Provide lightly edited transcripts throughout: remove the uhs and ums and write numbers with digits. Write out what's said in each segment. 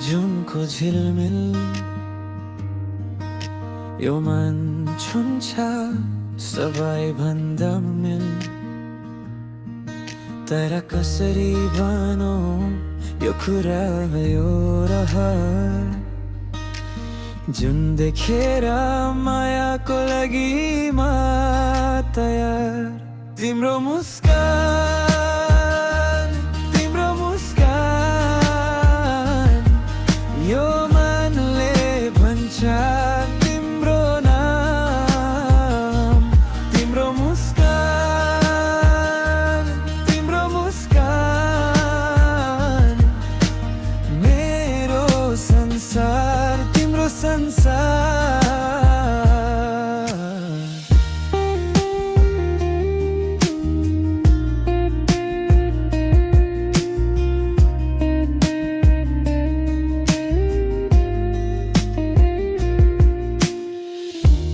जुनको झिलमिल यो मन छुन्छ सबैभन्दा मिल। तर कसरी भनौँ यो कुरा यो रहर, जुन देखेर मायाको लागि म तयार। तिम्रो मुस्कान, तिम्रो मुस्कान, यो मनले भन्छ तिम्रो नाम। तिम्रो मुस्कान, तिम्रो मुस्कान, मेरो संसार, तिम्रो संसार।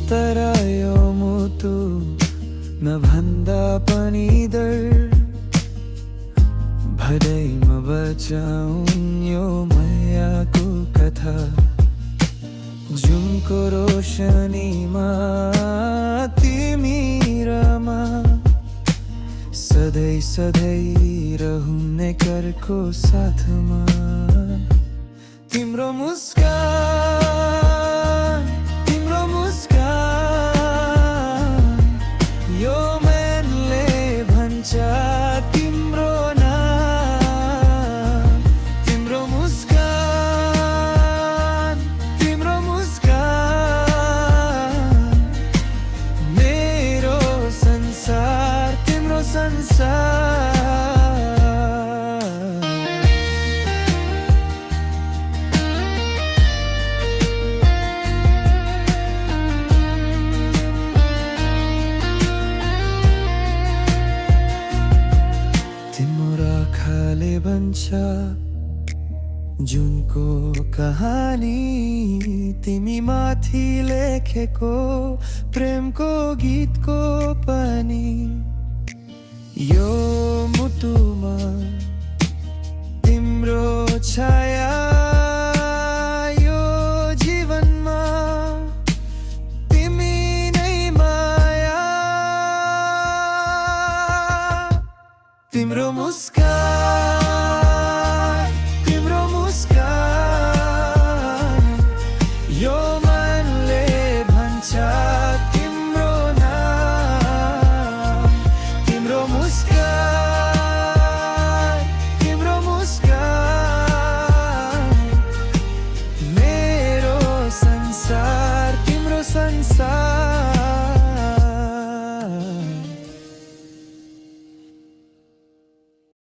तर यो मुटु नभन्दा पनि दर, भदैमा बचाउन् यो मायाको कथा। जुनको रोशनीमा तिमी रमा, सधैँ सधैँ रहने करको साथमा। तिम्रो मुस्कान, तिम्रो मुस्कान, यो मनले भन्छ तिम्रो नाम। तिम्रो मुस्कान, तिम्रो मुस्कान, मेरो संसार, तिम्रो संसार। तिम्रो आँखाले भन्छ जुनको कहानी, तिमी माथि लेखेको प्रेमको गीतको पनि। यो मुटुमा तिम्रो छाया, यो जीवनमा तिमी नै माया। तिम्रो मुस्कान, तिम्रो मुस्कान, यो मनले भन्छ तिम्रो नाम। तिम्रो मुस्कान, तिम्रो मुस्कान, मेरो संसार, तिम्रो संसार।